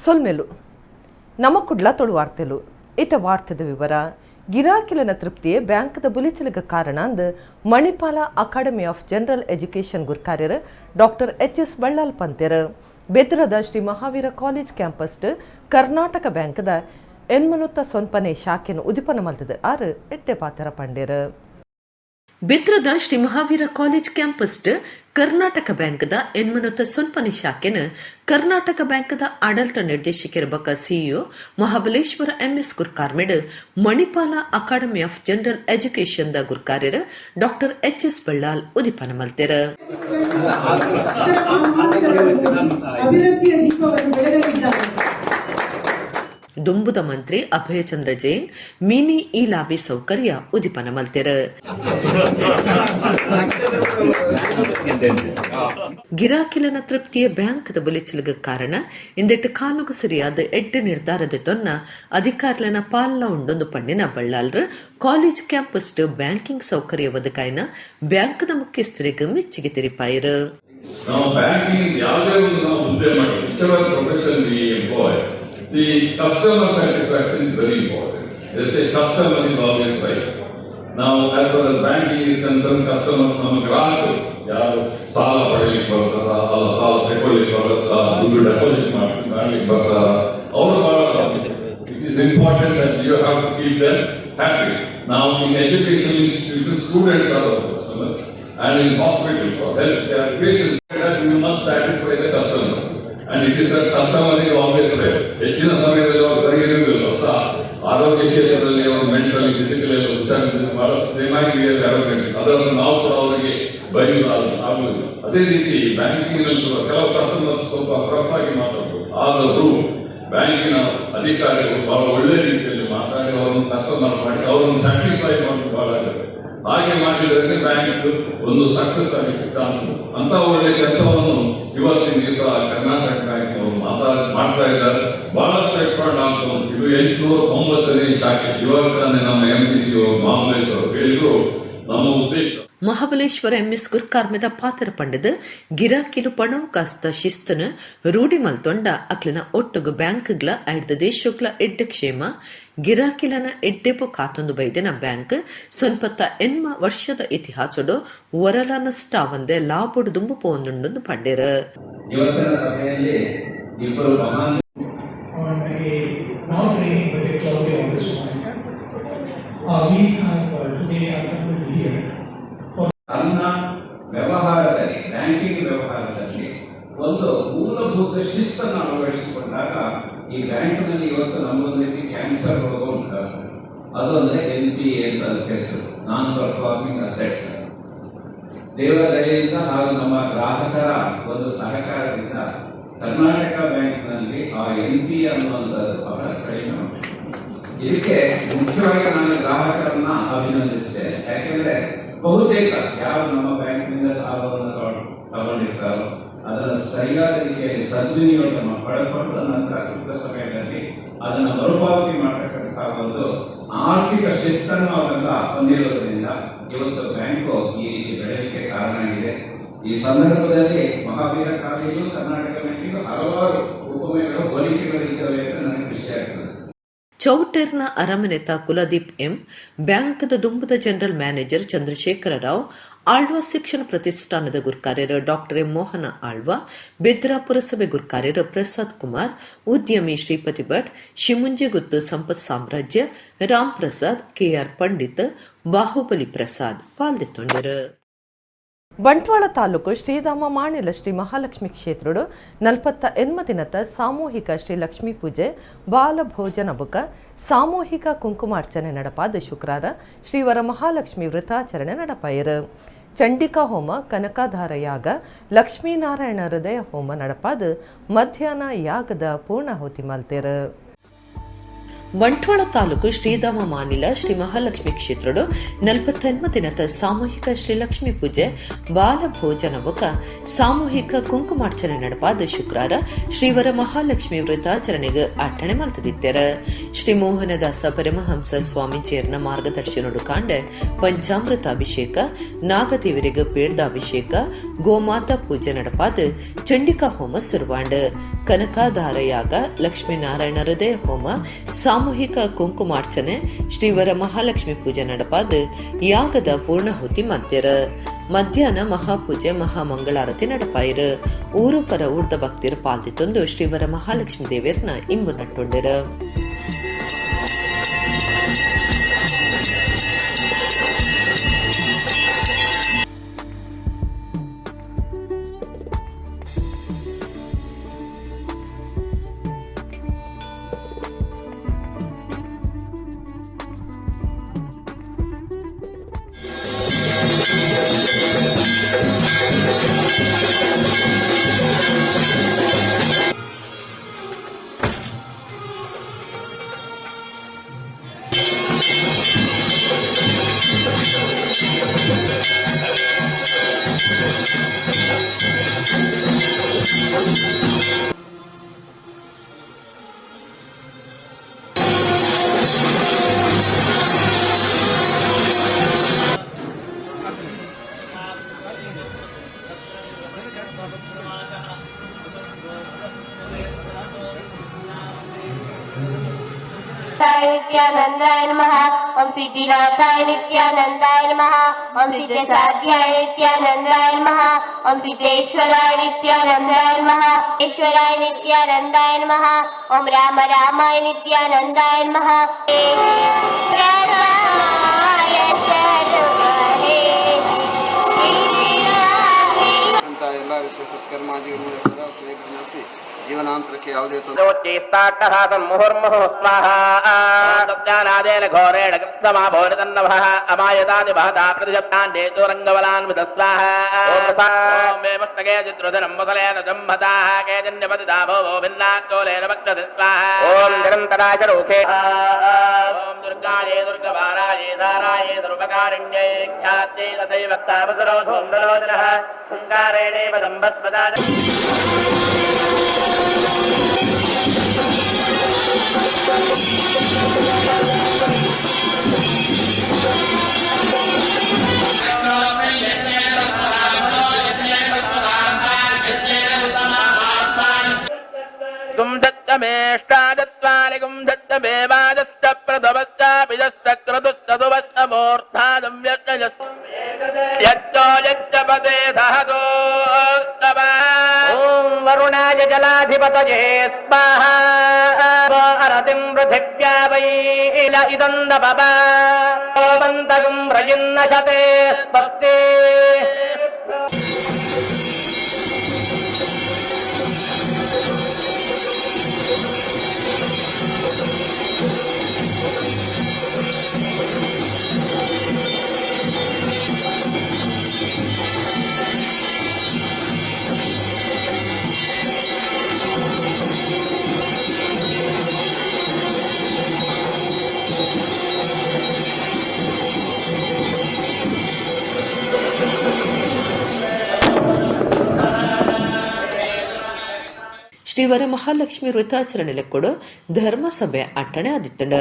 ಸೊಲ್ಮೆಲು ನಮ್ಮ ಕುಡ್ಲ ತೊಳು ವಾರ್ತೆಲು ಇತ ವಾರ್ತೆದ ವಿವರ ಗಿರಾಕಿಲನ ತೃಪ್ತಿಯೇ ಬ್ಯಾಂಕ್ದ ಬುಲಿಚಲಿಗ ಕಾರಣ ಅಂದು Manipal academy of general education ಗುರ್ಕಾರ್ಯರ ಡಾಕ್ಟರ್ ಎಚ್.ಎಸ್. ಬಳ್ಳಾಲ್ ಪಂತೆರ್ ಬೆದ್ರದ ಶ್ರೀ ಮಹಾವೀರ ಕಾಲೇಜ್ ಕ್ಯಾಂಪಸ್ ಕರ್ನಾಟಕ ಬ್ಯಾಂಕ್ದ ಎನ್ಮನುತ್ತ ಸೊನ್ಪನೆ ಶಾಖೆಯನ್ನು ಉದಿಪನ ಮಲ್ತದ ಆರು ಎಟ್ಟೆ ಪಾತ್ರ ಪಂಡೇರ್ ಬೆದ್ರದ ಶ್ರೀ ಮಹಾವೀರ ಕಾಲೇಜ್ ಕ್ಯಾಂಪಸ್ ಕರ್ನಾಟಕ ಬ್ಯಾಂಕ್ದ ಎನ್ಮನುತ್ತ ಸೊನ್ಪನೆ ಶಾಖೆನ ಕರ್ನಾಟಕ ಬ್ಯಾಂಕ್ದ ಆಡಳಿತ ನಿರ್ದೇಶಕರ ಬಕ ಸಿಇಒ ಮಹಾಬಲೇಶ್ವರ ಎಂಎಸ್ ಗುರ್ಕಾರ್ಮೆಡ್ Manipal academy of general education ದ ಗುರ್ಕಾರ್ಯರ ಡಾಕ್ಟರ್ ಎಚ್.ಎಸ್. ಬಳ್ಳಾಲ್ ಉದಿಪನ ಮಲ್ತೆರ ದುಂಬುದ ಮಂತ್ರಿ ಅಭಯಚಂದ್ರ ಜೈನ್ ಮಿನಿ ಇ ಲಾಬಿ ಸೌಕರ್ಯ ಉದಿಪನ ಮಲ್ತೆರ ಗಿರಾಕಿಲನ ತೃಪ್ತಿಯ ಬ್ಯಾಂಕ್ದ ಬುಲಿಚಲಿಗ ಕಾರಣ ಇಂದೆಟ್ಟು ಕಾಲುಗು ಸರಿಯಾದ ಎಡ್ಡೆ ನಿರ್ಧಾರದ ತೊನ್ನ ಅಧಿಕಾರಿಲನ ಪಾಲನ ಉಂಡೊಂದು ಪಂಡಿನ ಬಳ್ಳಾಲ್ರ ಕಾಲೇಜ್ ಕ್ಯಾಂಪಸ್ ಬ್ಯಾಂಕಿಂಗ್ ಸೌಕರ್ಯ ಒದಗಾಯನ ಬ್ಯಾಂಕ್ದ ಮುಖ್ಯಸ್ಥರಿಗೆ ಮೆಚ್ಚುಗೆ ತೆರಿಪಾಯಿರು. ನಾವು ಬ್ಯಾಂಕಿಂಗ್ ಯಾವುದೇ ಒಂದು ನಾವು ಹುದ್ದೆ ಮಾಡಿ whichever profession we employ, the customer satisfaction is very important. They say customer is always right. Now, as far as banking is concerned, customer ನಮ್ಮ ಗ್ರಾಹಕರು ಯಾರು ಸಾಲ ಪಡೆಯಲಿಕ್ಕೆ ಬರ್ತಾರ, ಅಲ್ಲ ಸಾಲ ತಗೊಳ್ಳಿಕ್ಕೆ ಬರುತ್ತಾ, ದುಡ್ಡು ಡೆಪಾಸಿಟ್ ಮಾಡ್ಲಿಕ್ಕೆ ಬರ್ತಾರ, ಅವರು ಬಹಳ it is important that you have to keep them happy. Now, in education institutions, students are the customers. And in hospitals or healthcare patients, you must satisfy the customer. And it is the customer is always right. ಹೆಚ್ಚಿನ ಸಮಯದಲ್ಲಿ ಅವರು ಸರಿ ಇರುವುದಿಲ್ಲ. ಆರೋಗ್ಯ ಕ್ಷೇತ್ರದಲ್ಲಿ ಅವರು mentally physically ಹುಷಾರಿದ್ದಾರೆ, ಬಹಳ ಪ್ರೇಮಾಗಿ ಅದನ್ನು ನಾವು ಕೂಡ ಅವರಿಗೆ ಬಯಲಾಗುವುದಿಲ್ಲ. ಅದೇ ರೀತಿ ಬ್ಯಾಂಕಿಂಗ್ ನಲ್ಲಿ ಕೆಲವು ಕಸ್ಟಮರ್ ಸ್ವಲ್ಪ ರಫ್ ಆಗಿ ಮಾತಾಡಬಹುದು. ಆದರೂ ಬ್ಯಾಂಕಿನ ಅಧಿಕಾರಿಗಳು ಬಹಳ ಒಳ್ಳೆ ರೀತಿಯಲ್ಲಿ ಮಾತಾಡಿ ಅವರನ್ನು ಕಸ್ಟಮರ್ ಮಾಡಿ ಅವರನ್ನು ಸ್ಯಾಟಿಸ್ಫೈ ಮಾಡೋದು ಬಹಳ ಆಗುತ್ತೆ. ಹಾಗೆ ಮಾಡಿದ್ರೆ ಬ್ಯಾಂಕ್ ಒಂದು ಸಕ್ಸಸ್ ಆಗಲಿಕ್ಕೆ ಅಂತ ಒಳ್ಳೆ ಕೆಲಸವನ್ನು ಇವತ್ತಿನ ದಿವಸ ಕರ್ನಾಟಕ ಬ್ಯಾಂಕ್ ಮಾಡ್ತಾ ಇದ್ದಾರೆ. ಬಹಳಷ್ಟು ಎಕ್ಸ್ಪರ್ಟ್ ಆಗ್ತದೆ. ಇದು 809ನೇ ಶಾಖೆ. ಇವಾಗ ನಮ್ಮ MPC ಮಹಾಬಲೇಶ್ವರ ಹೇಳಿದ್ರು ನಮ್ಮ ಉದ್ದೇಶ ಮಹಾಬಲೇಶ್ವರ ಎಂಎಸ್ ಗುರ್ಕಾರ್ಮೆದ ಪಾತ್ರ ಪಂಡದ ಗಿರಾಕಿಲು ಪಣವು ಕಾಸ್ತ ಶಿಸ್ತನ ರೂಢಿ ಮಲ್ತೊಂಡ ಅಕ್ಲನ ಒಟ್ಟುಗು ಬ್ಯಾಂಕ್ಗಳ ಐಡ್ದ ದೇಶಗಳ ಎಡ್ಡೆ ಕ್ಷೇಮ ಗಿರಾಕಿಲನ ಎಡ್ಡೆಪು ಕಾತೊಂದು ಬೈದೆನ ಬ್ಯಾಂಕ್ ಸ್ವಲ್ಪತ್ತ ಎನ್ಮ ವರ್ಷದ ಇತಿಹಾಸಡು ಒರಲನಷ್ಟ ಒಂದೇ ಲಾಭಡು ದುಂಬು ಪೋಂದುಂಡು ಪಂಡೇರ. ಇವತ್ತಿನ ಸಭೆಯಲ್ಲಿ ಇಬ್ಬರು ಮಹಾನ್ ತನ್ನ ವ್ಯವಹಾರದಲ್ಲಿ ಬ್ಯಾಂಕಿಂಗ್ ವ್ಯವಹಾರದಲ್ಲಿ ಒಂದು ಮೂಲಭೂತ ಶಿಸ್ತನ್ನು ಅಳವಡಿಸಿಕೊಂಡಾಗ ಈ ಬ್ಯಾಂಕ್ನಲ್ಲಿ ಇವತ್ತು ನಮ್ಮೊಂದು ರೀತಿ ಕ್ಯಾನ್ಸರ್ ರೋಗ ಉಂಟಾಗುತ್ತೆ. ಅದೊಂದ್ರೆ NPA ಅಂತ ಅದಕ್ಕೆ ಹೆಸರು, ನಾನ್ ಪರ್ಫಾರ್ಮಿಂಗ್ ಅಸೆಟ್ಸ್. ದೇವರ ದಯೆಯಿಂದ ಹಾಗೂ ನಮ್ಮ ಗ್ರಾಹಕರ ಒಂದು ಸಹಕಾರದಿಂದ ಕರ್ನಾಟಕ ಬ್ಯಾಂಕ್ನಲ್ಲಿ ಆ NPA ಅನ್ನುವಂಥದ್ದು ಬಹಳ ಕಡಿಮೆ ಉಂಟು. ಇದಕ್ಕೆ ಮುಖ್ಯವಾಗಿ ನಾನು ಗ್ರಾಹಕರನ್ನ ಅಭಿನಂದಿಸ್ತೇನೆ. ಯಾಕೆಂದ್ರೆ ಬಹುತೇಕ ಯಾರು ನಮ್ಮ ಬ್ಯಾಂಕ್ನಿಂದ ಸಾಲವನ್ನು ತಗೊಂಡಿರ್ತಾರೋ ಅದನ್ನು ಸರಿಯಾದ ರೀತಿಯಲ್ಲಿ ಸದ್ವಿನಿಯೋಗ ಪಡೆದುಕೊಂಡ ನಂತರ ಸೂಕ್ತ ಸಮಯದಲ್ಲಿ ಅದನ್ನು ಮರುಪಾವತಿ ಮಾಡತಕ್ಕಂಥ ಒಂದು ಆರ್ಥಿಕ ಶಿಸ್ತನ್ನು ಅವೆಲ್ಲ ಹೊಂದಿರುವುದರಿಂದ ಇವತ್ತು ಬ್ಯಾಂಕು ಈ ರೀತಿ ಬೆಳೆಯಲಿಕ್ಕೆ ಕಾರಣ ಆಗಿದೆ. ಈ ಸಂದರ್ಭದಲ್ಲಿ ಮಹಾವೀರ ಕಾಲೇಜು ಕರ್ನಾಟಕ ಬ್ಯಾಂಕಿಗೂ ಹಲವಾರು ಉಪಮೆಗಳು ಹೋಲಿಕೆಗಳಿದ್ದಾವೆ ಅಂತ ನನಗೆ ಖುಷಿ ಆಗ್ತದೆ. ಚೌಟೇರ್ನ ಅರಮನೆತ ಕುಲದೀಪ್ ಎಂ, ಬ್ಯಾಂಕ್ದ ದುಂಬುದ ಜನರಲ್ ಮ್ಯಾನೇಜರ್ ಚಂದ್ರಶೇಖರ ರಾವ್, ಆಳ್ವಾ ಶಿಕ್ಷಣ ಪ್ರತಿಷ್ಠಾನದ ಗುರ್ಕಾರ್ಯರ ಡಾಕ್ಟರ್ ಎಂ ಮೋಹನ ಆಳ್ವಾ, ಬೆದ್ರಾ ಪುರಸಭೆ ಗುರ್ಕಾರ್ಯರ ಪ್ರಸಾದ್ ಕುಮಾರ್, ಉದ್ಯಮಿ ಶ್ರೀಪತಿ ಭಟ್, ಶಿಮುಂಜೆಗುತ್ತು ಸಂಪತ್ ಸಾಮ್ರಾಜ್ಯ, ರಾಮ್ ಪ್ರಸಾದ್, ಕೆಆರ್ ಪಂಡಿತ್, ಬಾಹುಬಲಿ ಪ್ರಸಾದ್ ಪಾಲ್ದೆತ್ತೊಂಡರು. ಬಂಟ್ವಾಳ ತಾಲೂಕು ಶ್ರೀಧಾಮ ಮಾಣಿಲ ಶ್ರೀ ಮಹಾಲಕ್ಷ್ಮಿ ಕ್ಷೇತ್ರಡು 48 ದಿನದ ಸಾಮೂಹಿಕ ಶ್ರೀ ಲಕ್ಷ್ಮೀ ಪೂಜೆ ಬಾಲಭೋಜನ ಬುಕ ಸಾಮೂಹಿಕ ಕುಂಕುಮಾರ್ಚನೆ ನಡಪಾದ ಶುಕ್ರವಾರ ಶ್ರೀವರ ಮಹಾಲಕ್ಷ್ಮಿ ವೃತಾಚರಣೆ ನಡಪಾಯರು. ಚಂಡಿಕಾ ಹೋಮ, ಕನಕಾಧಾರ ಯಾಗ, ಲಕ್ಷ್ಮೀನಾರಾಯಣ ಹೃದಯ ಹೋಮ ನಡಪಾದ ಮಧ್ಯಾಹ್ನ ಯಾಗದ ಪೂರ್ಣಾಹುತಿ ಮಲ್ತೇರು. ಬಂಟ್ವಾಳ ತಾಲೂಕು ಶ್ರೀಧಾಮ ಮಾನಿಲ ಶ್ರೀ ಮಹಾಲಕ್ಷ್ಮಿ ಕ್ಷೇತ್ರಡು 49 ದಿನದ ಸಾಮೂಹಿಕ ಶ್ರೀಲಕ್ಷ್ಮಿ ಪೂಜೆ ಬಾಲಭೋಜನ ಬೊಕ ಸಾಮೂಹಿಕ ಕುಂಕುಮಾರ್ಚನೆ ನಡಪಾದ ಶುಕ್ರವಾರ ಶ್ರೀವರ ಮಹಾಲಕ್ಷ್ಮಿ ವ್ರತಾಚರಣೆಗೆ ಅಟ್ಟಣೆ ಮಲ್ತದಿತ್ತರ. ಶ್ರೀ ಮೋಹನದಾಸ ಪರಮಹಂಸ ಸ್ವಾಮೀಜಿಯರ್ನ ಮಾರ್ಗದರ್ಶನಡು ಕಾಂಡೆ ಪಂಚಾಮೃತ ಅಭಿಷೇಕ, ನಾಗದೇವರಿಗೆ ಪೇಡ್ದಾಭಿಷೇಕ, ಗೋಮಾತಾ ಪೂಜೆ ನಡಪಾದ ಚಂಡಿಕಾ ಹೋಮ ಸುರುವಾಂಡ್, ಕನಕಾಧಾರ ಯಾಗ, ಲಕ್ಷ್ಮೀನಾರಾಯಣ ಹೃದಯ ಹೋಮ, ಸಾಮೂಹಿಕ ಕುಂಕುಮಾರ್ಚನೆ, ಶ್ರೀವರ ಮಹಾಲಕ್ಷ್ಮಿ ಪೂಜೆ ನಡಪಾದ ಯಾಗದ ಪೂರ್ಣಾಹುತಿ ಮಧ್ಯರ. ಮಧ್ಯಾಹ್ನ ಮಹಾಪೂಜೆ ಮಹಾಮಂಗಳಾರತಿ ನಡಪಾಯಿರು. ಊರು ಪರ ಊರ್ದ ಭಕ್ತಿರ ಪಾಲ್ದಿತ್ತೊಂದು ಶ್ರೀವರ ಮಹಾಲಕ್ಷ್ಮಿ ದೇವಿಯರ್ನ ಇಂಬು ನಟ್ಟುಂಡಿರ. नित्यानंदाय नमः। ओम सिद्धिनाथाय नित्यानंदाय नमः। ओम सिद्धसाध्याय नित्यानंदाय नमः। ओम सिद्धेश्वराय नित्यानंदाय नमः। ईश्वराय नित्यानंदाय नमः। ओम राम रामाय नित्यानंदाय नमः। ಜೀವನಾಂತರಕ್ಕೆ ಯಾವುದೇ ತೊಂದರೆ ಮುಹುರ್ಮುಹು ಸ್ವಾಹಾನಾದೇನ ಘೋರೇಣ ಕೃಷ್ಣಮಾಭೋರತನ್ನಭಃ ಅಮಾಯತಾದಿ ಮಹತಾ ಪ್ರತಿಶಬ್ದಾಂಡೇ ತೋರಂಗವಲಾನ್ವಿತ ಸ್ವಾಹೇ ಮಸ್ತಕೆ ಚಿತ್ರಧನಂ ಮುಸಲೇನ ಜಂಭತಾಃ ಕೇಜನ್ಯಪತಿತಾ ಭೋಭೋ ಭಿನ್ನಾತ್ತೋಲೇನ ಭಕ್ತತಿ ಸ್ವಾಹಾ ಓಂ ನಿರಂತರಾಶರೂಪೇ ಓಂ ದುರ್ಗಾಯೇ ದುರ್ಗವಾರಾಯೇ ಧಾರಾಯೇ ಸರ್ವಕಾರಿಣ್ಯೇ ಖ್ಯಾತ್ಯೈ ತಥೈವ ತಾಪಸರೋಧೋಂದಲೋದನಃ ಹುಂಕಾರೇಣೇವ ಸಂಭಸ್ಮದಾದ कुंसत्तमेष्टादत्वानि कुंसत्तमेवादश्च प्रथमश्चापिजश्चक्रतुस्तदुवत्तमूर्धादं व्यक्तजस् यच्चो यच्च पदे सहतो ॐ वरुणाय जलाधिपतये स्वाहा अरतिं पृथिव्या वै इदं नभवा वन्तगं रयिन्नशते स्वस्ति ಶ್ರೀವರ ಮಹಾಲಕ್ಷ್ಮಿ ವ್ರತಾಚರಣೆಲೆ ಕೊಡು ಧರ್ಮಸಭೆ ಅಟ್ಟಣೆ ಆದಿತ್ತಂಡ.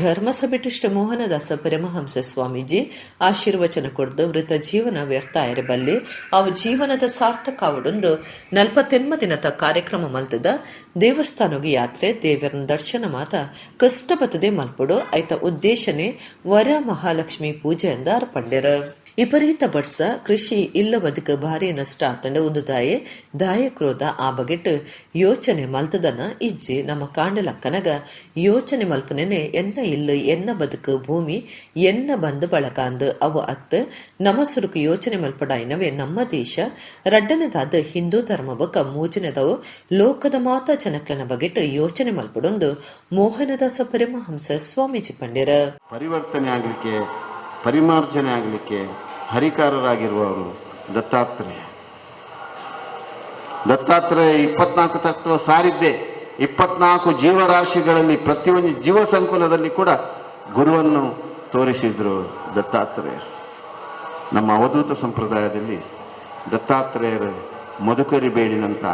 ಧರ್ಮಸಭೆ ಶ್ರೀ ಮೋಹನದಾಸ ಪರಮಹಂಸ ಸ್ವಾಮೀಜಿ ಆಶೀರ್ವಚನ ಕೊಡ್ದು ವೃತ ಜೀವನ ವ್ಯರ್ಥ ಬಲ್ಲಿ ಅವ ಜೀವನದ ಸಾರ್ಥಕ ಅವಡೊಂದು 48 ದಿನದ ಕಾರ್ಯಕ್ರಮ ಮಲ್ತದ ದೇವಸ್ಥಾನಗೆ ಯಾತ್ರೆ ದೇವರನ ದರ್ಶನ ಮಾತ ಕಷ್ಟ ಬತ್ತದೆ ಮಲ್ಪಡು ಐತ ಉದ್ದೇಶನೇ ವರ ಮಹಾಲಕ್ಷ್ಮಿ ಪೂಜೆ ಎಂದ ಅರ್ಪಂಡ್ಯರ. ವಿಪರೀತ ಬಡ್ಸ ಕೃಷಿ ಇಲ್ಲ ಬದುಕ ಭಾರಿ ನಷ್ಟ ಆತಂಡ ಒಂದು ದಾಯ ಕ್ರೋಧ ಆ ಬಗೆಟ್ ಯೋಚನೆ ಮಲ್ತದನ ಇಜ್ಜಿ ನಮ್ಮ ಕಾಂಡಲಕ್ಕನಗ ಯೋಚನೆ ಮಲ್ಪನೆ ಎನ್ನ ಇಲ್ಲ ಎನ್ನ ಬದುಕು ಭೂಮಿ ಎನ್ನ ಬಂದು ಬಳಕಾಂದು ಅವು ಅತ್ತ ನಮ್ಮ ಸುರುಕು ಯೋಚನೆ ಮಲ್ಪಡಾಯಿನವೇ ನಮ್ಮ ದೇಶ ರಡ್ಡನೆದಾದ ಹಿಂದೂ ಧರ್ಮ ಬಕ ಮೂಜನೆದವು ಲೋಕದ ಮಾತಾ ಜನಕ್ಲನ ಬಗೆಟ್ ಯೋಚನೆ ಮಲ್ಪಡೊಂದು ಮೋಹನದಾಸ ಪರಮಹಂಸ ಸ್ವಾಮೀಜಿ ಪಂಡ್ಯರ. ಪರಿವರ್ತನೆ ಆಗಲಿಕ್ಕೆ ಪರಿಮಾರ್ಜನೆ ಆಗಲಿಕ್ಕೆ ಹರಿಕಾರರಾಗಿರುವವರು ದತ್ತಾತ್ರೇಯ 24 ತತ್ವ ಸಾರಿದ್ದೆ 24 ಜೀವರಾಶಿಗಳಲ್ಲಿ ಪ್ರತಿಯೊಂದು ಜೀವ ಸಂಕುಲದಲ್ಲಿ ಕೂಡ ಗುರುವನ್ನು ತೋರಿಸಿದ್ರು ದತ್ತಾತ್ರೇಯರು. ನಮ್ಮ ಅವಧೂತ ಸಂಪ್ರದಾಯದಲ್ಲಿ ದತ್ತಾತ್ರೇಯರು ಮಧುಕರಿ ಬೇಡಿನಂಥ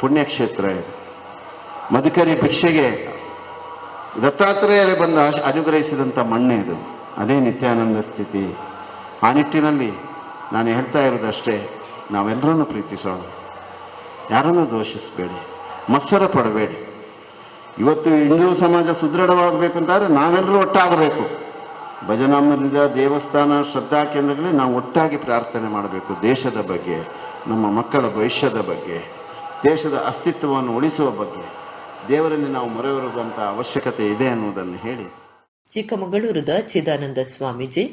ಪುಣ್ಯಕ್ಷೇತ್ರ ಇದು. ಮಧುಕರಿ ಭಿಕ್ಷೆಗೆ ದತ್ತಾತ್ರೇಯರೇ ಬಂದು ಅನುಗ್ರಹಿಸಿದಂಥ ಮಣ್ಣು ಇದು. ಅದೇ ನಿತ್ಯಾನಂದ ಸ್ಥಿತಿ. ಆ ನಿಟ್ಟಿನಲ್ಲಿ ನಾನು ಹೇಳ್ತಾ ಇರೋದಷ್ಟೇ, ನಾವೆಲ್ಲರನ್ನು ಪ್ರೀತಿಸೋಣ, ಯಾರನ್ನೂ ದೋಷಿಸಬೇಡಿ, ಮತ್ಸರ ಪಡಬೇಡಿ. ಇವತ್ತು ಹಿಂದೂ ಸಮಾಜ ಸುದೃಢವಾಗಬೇಕು ಅಂತಾದರೆ ನಾವೆಲ್ಲರೂ ಒಟ್ಟಾಗಬೇಕು. ಭಜನಾ ಮಂದಿರ, ದೇವಸ್ಥಾನ, ಶ್ರದ್ಧಾ ಕೇಂದ್ರಗಳಲ್ಲಿ ನಾವು ಒಟ್ಟಾಗಿ ಪ್ರಾರ್ಥನೆ ಮಾಡಬೇಕು. ದೇಶದ ಬಗ್ಗೆ, ನಮ್ಮ ಮಕ್ಕಳ ಭವಿಷ್ಯದ ಬಗ್ಗೆ, ದೇಶದ ಅಸ್ತಿತ್ವವನ್ನು ಉಳಿಸುವ ಬಗ್ಗೆ ದೇವರಲ್ಲಿ ನಾವು ಮೊರೆ ಹೊರುವಂಥ ಅವಶ್ಯಕತೆ ಇದೆ ಅನ್ನುವುದನ್ನು ಹೇಳಿ, ಚಿಕ್ಕಮಗಳೂರದ ಚಿದಾನಂದ ಸ್ವಾಮೀಜಿ,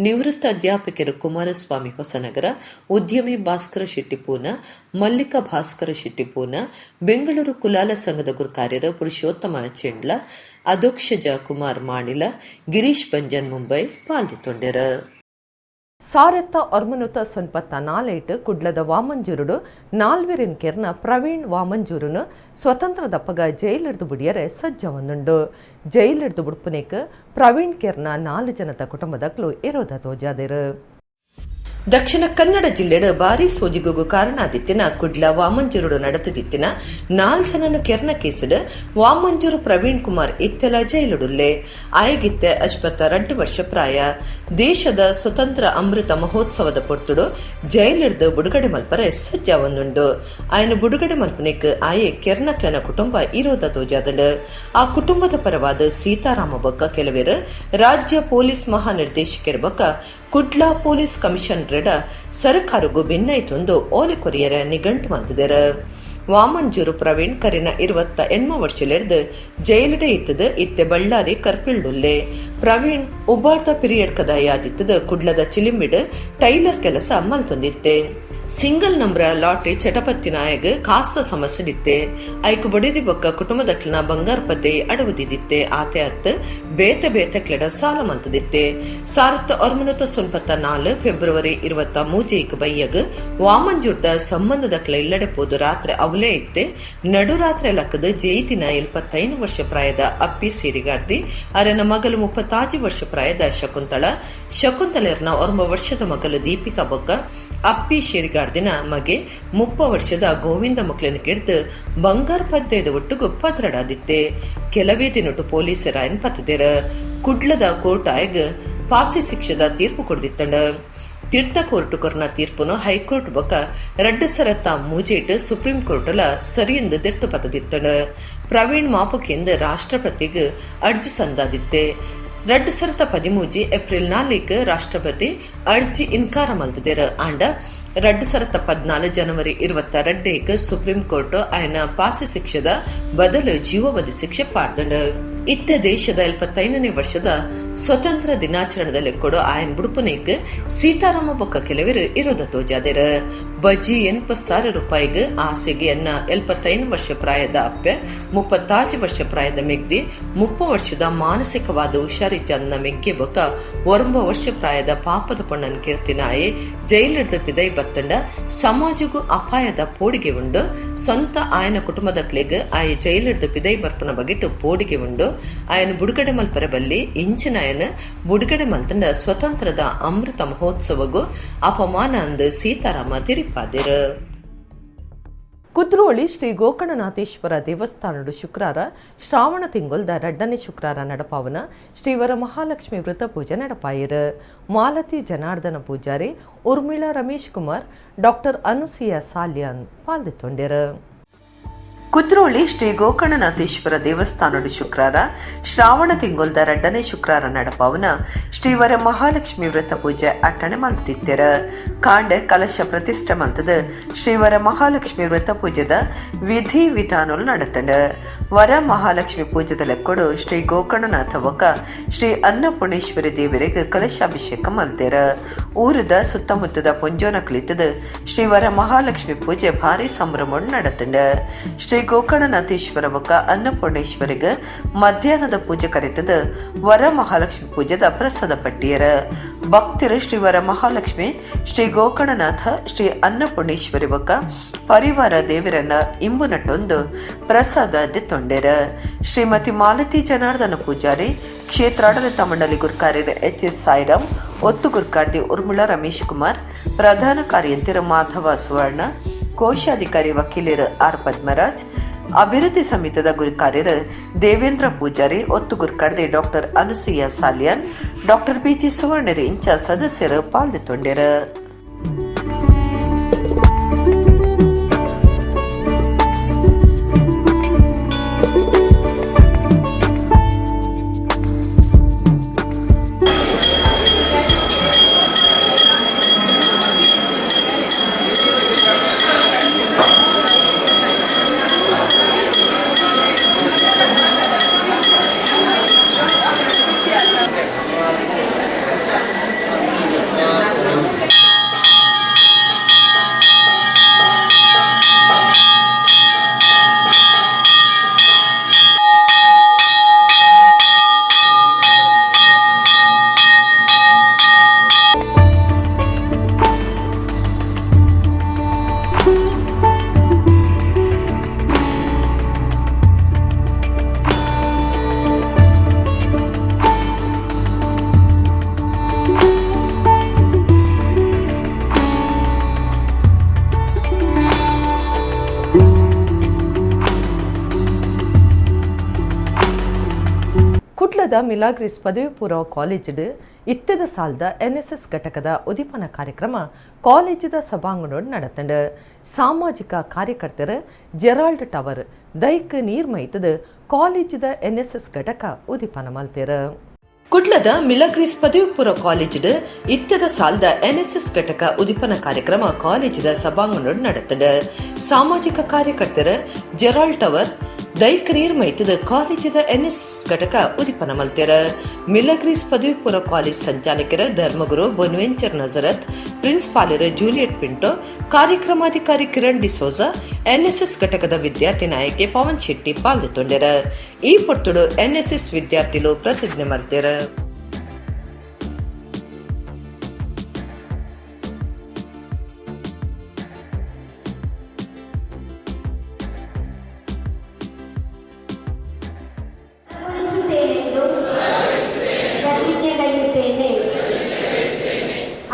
ನಿವೃತ್ತ ಅಧ್ಯಾಪಕರು ಕುಮಾರಸ್ವಾಮಿ ಹೊಸನಗರ, ಉದ್ಯಮಿ ಭಾಸ್ಕರ ಶೆಟ್ಟಿಪೂನ, ಮಲ್ಲಿಕಾ ಭಾಸ್ಕರ ಶೆಟ್ಟಿಪೂನ, ಬೆಂಗಳೂರು ಕುಲಾಲ ಸಂಘದ ಗುರುಕಾರ್ಯರು ಪುರುಷೋತ್ತಮ ಚೆಂಡ್ಲ, ಅಧೋಕ್ಷಜ ಕುಮಾರ್ ಮಾಣಿಲ, ಗಿರೀಶ್ ಪಂಜನ್ ಮುಂಬೈ ಪಾಲ್ದಿತ್ತೊಂಡರು. ಸಾರೆತ್ತ ಒರ್ಮನುತ ಸೊನ್ಪತ್ತ ನಾಲೇಟ್ ಕುಡ್ಲದ ವಾಮಂಜೂರುಡು ನಾಲ್ವೆರಿನ್ ಕೆರ್ನ ಪ್ರವೀಣ್ ವಾಮಂಜೂರುನು ಸ್ವತಂತ್ರ ದಪ್ಪಗ ಜೈಲಿಡ್ದು ಬಿಡಿಯರೆ ಸಜ್ಜವನ್ನುಂಡು. ಜೈಲಿಡ್ದು ಬುಡ್ಪುನೇಕ್ ಪ್ರವೀಣ್ ಕೆರ್ನ 4 ಜನದ ಕುಟುಂಬದಕ್ಲು ಇರೋದ ತೋಜಾದಿರು. ದಕ್ಷಿಣ ಕನ್ನಡ ಜಿಲ್ಲೆಡ್ ಭಾರಿ ಸೋಜಿಗುಗು ಕಾರಣಾದಿತ್ತಿನ ಕುಡ್ಲ ವಾಮಂಜೂರುಡು ನಡೆದಿತ್ತಿನ 4 ಜನನು ಕೆರ್ನ ಕೇಸಿಡ್ ವಾಮಂಜೂರು ಪ್ರವೀಣ್ ಕುಮಾರ್ ಇತ್ತೆಲ ಜೈಲುಡುಲ್ಲೆ ಆಯಗಿತ್ತೆ 52 ವರ್ಷ ಪ್ರಾಯ. ದೇಶದ ಸ್ವತಂತ್ರ ಅಮೃತ ಮಹೋತ್ಸವದ ಪೊರ್ತುಡು ಜೈಲಿಡ್ದು ಬುಡುಗಡೆ ಮಲ್ಪರೆ ಸಜ್ಜಾವನ್ನುಂಡು. ಆಯನ ಬುಡುಗಡೆ ಮಲ್ಪನೆಕ್ ಆಯೆ ಕೆರ್ನಕ್ಲನ ಕುಟುಂಬ ಇರೋದ ತೋಜಾದಡ್. ಆ ಕುಟುಂಬದ ಪರವಾದ ಸೀತಾರಾಮ ಬೊಕ್ಕ ಕೆಲವೇರು ರಾಜ್ಯ ಪೊಲೀಸ್ ಮಹಾನಿರ್ದೇಶಕರ ಬೊಕ್ಕ ಕುಡ್ಲ ಪೊಲೀಸ್ ಕಮಿಷನರ್ ಸರ್ಕಾರಗೂ ಭಿನ್ನೈತೊಂದು ಓಲೆ ಕೊರಿಯರ ನಿಘಂಟು ಮಂದಿದರ. ವಾಮಂಜೂರು ಪ್ರವೀಣ್ ಕರಿನ 28 ವರ್ಷಲೆಡ್ದು ಜೈಲಿಡೆ ಇತ್ತದ ಇತ್ತೆ ಬಳ್ಳಾರಿ ಕರ್ಪಿಳ್ಳುಲ್ಲೆ. ಪ್ರವೀಣ್ ಉಬ್ಬಾರ್ದ ಪಿರಿಯಡ್ ಕದ ಯಾದಿತ್ತದ ಕುಡ್ಲದ ಚಿಲಿಂಬಿಡ್ ಟೈಲರ್ ಕೆಲಸ ಮಲ್ತೊಂದಿತ್ತೆ. ಸಿಂಗಲ್ ನಂಬರ್ ಲಾಟ್ರಿ ಚಟಪತ್ತಿ ನಾಯಗ ಕಾಸ್ತ ಸಮಸ್ಯೆ ನಿತ್ತೆ. ಐಕು ಬಡಿದಿ ಬೊಕ್ಕ ಕುಟುಂಬದಕ್ಲನ ಬಂಗಾರ ಪದ್ದೆ ಅಡವುದಿದ್ದಿತ್ತೆ. ಆತೆ ಅತ್ತ ಬೇತೆ ಕ್ಲೆಡ ಸಾಲ ಮಲ್ತದಿತ್ತೆ. 1994 ಫೆಬ್ರವರಿ 23 ಬೈಯಗ್ ವಾಮಂಜೂರ್ದ ಸಂಬಂಧದಕ್ಲ ಇಲ್ಲಡೆ ಪೋದು ರಾತ್ರಿ ಅವಲೇ ಇತ್ತೆ. ನಡು ರಾತ್ರಿ ಲಕ್ಕದ ಜೈತಿನ 75 ವರ್ಷ ಪ್ರಾಯದ ಅಪ್ಪಿ ಸೇರಿಗಾಡ್ದಿ ಅರನ ಮಗಲು 36 ವರ್ಷ ಪ್ರಾಯದ ಶಕುಂತಲರ್ನ 1 ವರ್ಷದ ಮಗಲು ದೀಪಿಕಾ ಬೊಕ್ಕ ಅಪ್ಪಿ ಶೇರಿಗಾಡ್ದಿನ ಮಗೆ 30 ವರ್ಷದ ಗೋವಿಂದ ಮಕ್ಳನ ಕೆಡ್ದು ಬಂಗಾರ ಪದ್ಯದ ಒಟ್ಟಿಗೂ ಪದ್ರಡಾದಿತ್ತೆ. ಕೆಲವೇ ದಿನಟ್ಟು ಪೊಲೀಸರ ಪತ್ತದೇರ ಕುಡ್ಲದ ಕೋರ್ಟ್ ಆಯ್ಗ ಫಾಸಿ ಶಿಕ್ಷದ ತೀರ್ಪು ಕೊಡ್ದಿತ್ತಂಡ. ತೀರ್ಥ ಕೋರ್ಟ್ ಕೊರ್ನ ತೀರ್ಪುನು ಹೈಕೋರ್ಟ್ ಬೊಕ್ಕ 2 ಸರತ್ತ ಮೂಜೇಟ್ ಸುಪ್ರೀಂ ಕೋರ್ಟ್ಲ ಸರಿಯೆಂದು ತೀರ್ತು ಪತ್ತದಿತ್ತಂಡ. ಪ್ರವೀಣ್ ಮಾಪುಕೆಂದು ರಾಷ್ಟ್ರಪತಿಗ್ ಅರ್ಜಿ ಸಂದಾದಿತ್ತೆ. 2013 ಏಪ್ರಿಲ್ 4 ರಾಷ್ಟ್ರಪತಿ ಅರ್ಜಿ ಇನ್ಕಾರ ಮಲ್ತಿದ್ದೇರ. ಆಂಡ 2014 ಜನವರಿ 22 ಸುಪ್ರೀಂ ಕೋರ್ಟ್ ಆಯನ ಫಾಸಿ ಶಿಕ್ಷದ ಬದಲು ಜೀವಬದಿ ಶಿಕ್ಷೆ ಪಾಡ್ದಂಡ. ಇತ್ತ ದೇಶದ 75ನೇ ವರ್ಷದ ಸ್ವತಂತ್ರ ದಿನಾಚರಣೆದಲ್ಲಿ ಕೊಡೋ ಆಯನ್ ಬುಡುಪುನೇಕ್ ಸೀತಾರಾಮ ಬೊಕ್ಕ ಕೆಲವರು ಇರೋದ ತೋಜಾದೇರ. ಬಜಿ 80,000 ರೂಪಾಯಿಗೆ ಆಸೆಗೆ ಅನ್ನ 75 ವರ್ಷ ಪ್ರಾಯದ ಅಪ್ಪೆ 36 ವರ್ಷ ಪ್ರಾಯದ ಮೆಗ್ದಿ 30 ವರ್ಷದ ಮಾನಸಿಕವಾದ ಹುಷಾರಿಜ್ಜನ್ನ ಮೆಗ್ಗೆ ಬೊಕ್ಕ 1 ವರ್ಷ ಪ್ರಾಯದ ಪಾಪದ ಪೊಣ್ಣನ್ ಕೀರ್ತಿನಾಯೆ ಜೈಲಿಡ್ದ ಪಿದೈ ಬತ್ತಂಡ ಸಮಾಜಗೂ ಅಪಾಯದ ಪೋಡಿಗೆ ಉಂಡು. ಸ್ವಂತ ಆಯನ ಕುಟುಂಬದ ಕ್ಲೆಗ್ ಆಯ ಜೈಲಿಡ್ದ ಪಿದೈ ಬರ್ಪನ ಬಗೆಟ್ಟು ಪೋಡಿಗೆ ಉಂಡು. ಆಯನ ಬುಡುಗಡೆ ಮಲ್ಪರ ಬಲ್ಲಿ ಇಂಚಿನ ಆಯನ ಬುಡುಗಡೆ ಮಲ್ತಂಡ ಸ್ವತಂತ್ರದ ಅಮೃತ ಮಹೋತ್ಸವಗೂ ಅಪಮಾನ ಅಂದು ಸೀತಾರಾಮ ತಿರಿಪಾದಿರ. ಕುದ್ರೋಳಿ ಶ್ರೀ ಗೋಕರ್ಣನಾಥೇಶ್ವರ ದೇವಸ್ಥಾನಡು ಶುಕ್ರಾರ ಶ್ರಾವಣ ತಿಂಗೊಲ್ದ 2ನೇ ಶುಕ್ರಾರ ನಡಪಾವನ ಶ್ರೀವರ ಮಹಾಲಕ್ಷ್ಮಿ ವೃತ ಪೂಜೆ ನಡಪಾಯಿರು. ಮಾಲತಿ ಜನಾರ್ದನ ಪೂಜಾರಿ, ಉರ್ಮಿಳಾ ರಮೇಶ್ ಕುಮಾರ್, ಡಾಕ್ಟರ್ ಅನುಸೂಯ ಸಾಲ್ಯಾನ್ ಪಾಲ್ದಿತ್ತೊಂಡರು. ಕುದ್ರೋಳಿ ಶ್ರೀ ಗೋಕರ್ಣನಾಥೇಶ್ವರ ದೇವಸ್ಥಾನಡು ಶುಕ್ರಾರ ಶ್ರಾವಣ ತಿಂಗೊಲ್ದ 2ನೇ ಶುಕ್ರಾರ ನಡಪಾವನ ಶ್ರೀವರ ಮಹಾಲಕ್ಷ್ಮಿ ವ್ರತ ಪೂಜೆ ಅಟ್ಟಣೆ ಮಂತಿತ್ತೆರ. ಕಾಂಡೆ ಕಲಶ ಪ್ರತಿಷ್ಠೆ ಮಂತದ ಶ್ರೀವರ ಮಹಾಲಕ್ಷ್ಮಿ ವ್ರತ ಪೂಜೆದ ವಿಧಿ ವಿಧಾನಗಳು ನಡತಂಡ. ವರ ಮಹಾಲಕ್ಷ್ಮಿ ಪೂಜೆದ ಲೆಕ್ಕೊಡು ಶ್ರೀ ಗೋಕರ್ಣನಾಥ ಬೊಕ್ಕ ಶ್ರೀ ಅನ್ನಪೂರ್ಣೇಶ್ವರಿ ದೇವರಿಗೆ ಕಲಶಾಭಿಷೇಕ ಮಲ್ತೆರ. ಊರದ ಸುತ್ತಮುತ್ತದ ಪುಂಜೋನ ಕಲಿತದ ಶ್ರೀವರ ಮಹಾಲಕ್ಷ್ಮಿ ಪೂಜೆ ಭಾರಿ ಸಂಭ್ರಮ ನಡತಂಡ. ಶ್ರೀ ಗೋಕರ್ಣನಾಥೇಶ್ವರ ಬೊಕ್ಕ ಅನ್ನಪೂರ್ಣೇಶ್ವರಿಗೆ ಮಧ್ಯಾಹ್ನದ ಪೂಜೆ ಕರೆತದ ವರ ಮಹಾಲಕ್ಷ್ಮಿ ಪೂಜೆದ ಪ್ರಸಾದ ಪಟ್ಟಿಯರ. ಭಕ್ತಿರು ಶ್ರೀವರ ಮಹಾಲಕ್ಷ್ಮಿ ಶ್ರೀ ಗೋಕರ್ಣನಾಥ ಶ್ರೀ ಅನ್ನಪೂರ್ಣೇಶ್ವರಿ ಬೊಕ್ಕ ಪರಿವಾರ ದೇವರನ್ನ ಇಂಬುನಟ್ಟೊಂದು ಪ್ರಸಾದ ತೊಂಡೆರ ಶ್ರೀಮತಿ ಮಾಲತಿ ಜನಾರ್ದನ ಪೂಜಾರಿ ಕ್ಷೇತ್ರಾಡಳಿತ ಮಂಡಳಿ ಗುರ್ಕಾರ್ಯರ ಎಚ್.ಎಸ್. ಸಾಯಿರಾಮ್ ಒತ್ತು ಗುರ್ಕಾರ್ತಿ ಉರ್ಮಿಳಾ ರಮೇಶ್ ಕುಮಾರ್ ಪ್ರಧಾನ ಕಾರ್ಯಂತರ ಮಾಧವ ಸುವರ್ಣ ಕೋಶಾಧಿಕಾರಿ ವಕೀಲರು ಆರ್ ಪದ್ಮರಾಜ್ ಅಭಿವೃದ್ಧಿ ಸಮಿತಿದ ಗುರುಕಾರ್ಯರು ದೇವೇಂದ್ರ ಪೂಜಾರಿ ಒತ್ತು ಗುರುಕಾರ್ದೆ doctor Anusuya Salian doctor BG. ಸುವರ್ಣರು ಇಂಚ ಸದಸ್ಯರು ಪಾಲ್ಗೊಂಡರು. ಕುಟ್ಲದ ಮಿಲಾಗ್ರಿಸ್ ಪದವಿ ಪೂರ್ವ ಕಾಲೇಜ್ ಇತ್ತದ ಸಾಲದ NSS ಘಟಕದ ಉದ್ದೀಪನ ಕಾರ್ಯಕ್ರಮ ಕಾಲೇಜದ ಸಭಾಂಗಣ ನಡೆತಂಡು ಸಾಮಾಜಿಕ ಕಾರ್ಯಕರ್ತರ ಜೆರಾಲ್ಡ್ ಟವರ್ ದೈಕ್ ನೀರ್ಮೈತದ ಕಾಲೇಜದ NSS ಘಟಕ ಉದ್ದೀಪನ ಮಲ್ತೇರ. ಕುಟ್ಲದ ಮಿಲಾಗ್ರಿಸ್ ಪದವಿ ಪೂರ್ವ ಕಾಲೇಜ್ ಇತ್ತದ ಸಾಲದ NSS ಘಟಕ ಉದ್ದೀಪನ ಕಾರ್ಯಕ್ರಮ ಕಾಲೇಜದ ಸಭಾಂಗಣ ನಡೆತಂಡು ಸಾಮಾಜಿಕ ಕಾರ್ಯಕರ್ತರ ಜೆರಾಲ್ಡ್ ಟವರ್ ದೈಕ್ ನೀರ್ಮೈತದ ಕಾಲೇಜದ NSS ಘಟಕ ಉದ್ದೀಪನ ಮಲ್ತೇರ. ಮಿಲಾಗ್ರಿಸ್ ಪದವಿ ಪೂರ್ವ ಕಾಲೇಜ್ ಸಂಚಾಲಕರ ಧರ್ಮಗುರು ಬೊನ್ವೆಂಚರ್ ನಜರತ್, ಪ್ರಿನ್ಸಿಪಾಲರ್ ಜೂಲಿಯಟ್ ಪಿಂಟೋ, ಕಾರ್ಯಕ್ರಮಾಧಿಕಾರಿ ಕಿರಣ್ ಡಿಸೋಜಾ, NSS ಘಟಕದ ವಿದ್ಯಾರ್ಥಿ ನಾಯಕಿ ಪವನ್ ಶೆಟ್ಟಿ ಪಾಲ್ಗೊಂಡರ. ಈ ಪೊರ್ತುಡು NSS ವಿದ್ಯಾರ್ಥಿಗಳು ಪ್ರತಿಜ್ಞೆ ಮಾಡ್ತಾರ.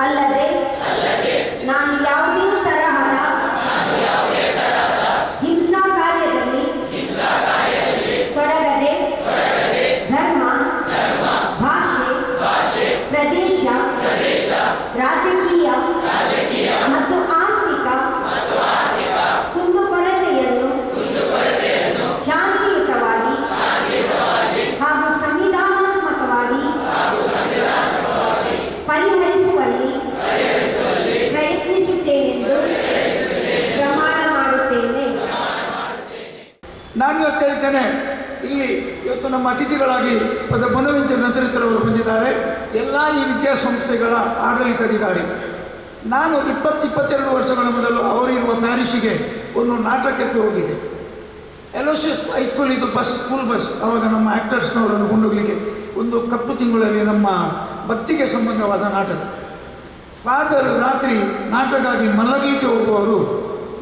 ಅಲ್ಲದೆ ನಾನು ಯಾವುದೇ ತರಹದ ಹಿಂಸಾ ಕಾರ್ಯದಲ್ಲಿ ತೊಡಗದೆ ಧರ್ಮ, ಭಾಷೆ, ಪ್ರದೇಶ, ರಾಜಕೀಯ ಮತ್ತು ಆರ್ಥಿಕ ಕುಂದುಕೊರತೆಯನ್ನು ಶಾಂತಿಯುತವಾಗಿ ಹಾಗೂ ಸಂವಿಧಾನಾತ್ಮಕವಾಗಿ ಪರಿಹರಿಸುವಲ್ಲಿ ಪ್ರಯತ್ನಿಸುತ್ತೇನೆಂದು ಪ್ರಮಾಣ ಮಾಡುತ್ತೇನೆ. ನಾನು ಇವತ್ತು ಹೇಳ್ತೇನೆ, ಇಲ್ಲಿ ಇವತ್ತು ನಮ್ಮ ಅತಿಥಿಗಳಾಗಿ ಬೊನವೆಂಚರ್ ನಜರತ್ರವರು ಬಂದಿದ್ದಾರೆ. ಎಲ್ಲ ಈ ವಿದ್ಯಾಸಂಸ್ಥೆಗಳ ಆಡಳಿತಾಧಿಕಾರಿ. ನಾನು 22 ವರ್ಷಗಳ ಮೊದಲು ಅವರಿರುವ ಪ್ಯಾರಿಷಿಗೆ ಒಂದು ನಾಟಕಕ್ಕೆ ಹೋಗಿದ್ದೆ. ಎಲೋಸಿಯಸ್ ಹೈಸ್ಕೂಲ್, ಇದು ಸ್ಕೂಲ್ ಬಸ್. ಆವಾಗ ನಮ್ಮ ಆ್ಯಕ್ಟರ್ಸ್ನವರನ್ನು ಕೊಂಡೋಗ್ಲಿಕ್ಕೆ ಒಂದು ಕಪ್ಪು ತಿಂಗಳಲ್ಲಿ ನಮ್ಮ ಭಕ್ತಿಗೆ ಸಂಬಂಧವಾದ ನಾಟಕ. ಫಾದರ್ ರಾತ್ರಿ ನಾಟಕವಾಗಿ ಮಲಗಲಿಕ್ಕೆ ಹೋಗುವವರು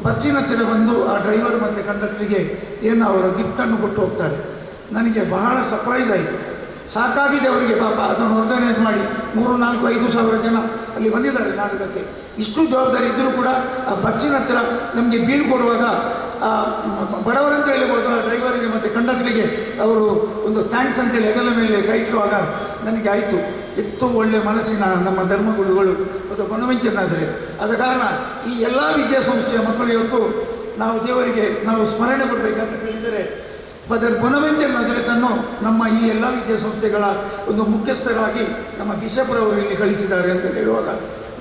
ಬಸ್ಸಿನ ಹತ್ತಿರ ಬಂದು ಆ ಡ್ರೈವರ್ ಮತ್ತು ಕಂಡಕ್ಟರಿಗೆ ಏನು ಅವರ ಗಿಫ್ಟನ್ನು ಕೊಟ್ಟು ಹೋಗ್ತಾರೆ. ನನಗೆ ಬಹಳ ಸರ್ಪ್ರೈಸ್ ಆಯಿತು. ಸಾಕಾಗಿದೆ ಅವರಿಗೆ ಪಾಪ. ಅದನ್ನು ಆರ್ಗನೈಸ್ ಮಾಡಿ 3, 4, 5 ಸಾವಿರ ಜನ ಅಲ್ಲಿ ಬಂದಿದ್ದಾರೆ ನಾಟಕಕ್ಕೆ. ಇಷ್ಟು ಜವಾಬ್ದಾರಿ ಇದ್ದರೂ ಕೂಡ ಆ ಬಸ್ಸಿನ ಹತ್ತಿರ ನಮಗೆ ಬೀಳ್ಕೊಡುವಾಗ ಬಡವರಂತ ಹೇಳ್ಬೋದು, ಆ ಡ್ರೈವರಿಗೆ ಮತ್ತು ಕಂಡಕ್ಟರಿಗೆ ಅವರು ಒಂದು ಥ್ಯಾಂಕ್ಸ್ ಅಂತೇಳಿ ಹೆಗಲ ಮೇಲೆ ಕೈ ಇಟ್ಟುವಾಗ ನನಗೆ ಆಯಿತು, ಎಷ್ಟು ಒಳ್ಳೆಯ ಮನಸ್ಸಿನ ನಮ್ಮ ಧರ್ಮಗುರುಗಳು ಮತ್ತು ಬೊನವೆಂಚರ್ ನಜರತ್. ಆದ ಕಾರಣ ಈ ಎಲ್ಲ ವಿದ್ಯಾಸಂಸ್ಥೆಯ ಮಕ್ಕಳು ಇವತ್ತು ನಾವು ದೇವರಿಗೆ ನಾವು ಸ್ಮರಣೆ ಕೊಡಬೇಕಂತ ಹೇಳಿದರೆ ಫಾದರ್ ಬೊನವೆಂಚರ್ ನಜರತನ್ನು ನಮ್ಮ ಈ ಎಲ್ಲ ವಿದ್ಯಾಸಂಸ್ಥೆಗಳ ಒಂದು ಮುಖ್ಯಸ್ಥರಾಗಿ ನಮ್ಮ ಬಿಷಪ್ರವರು ಇಲ್ಲಿ ಕಳಿಸಿದ್ದಾರೆ ಅಂತ ಹೇಳುವಾಗ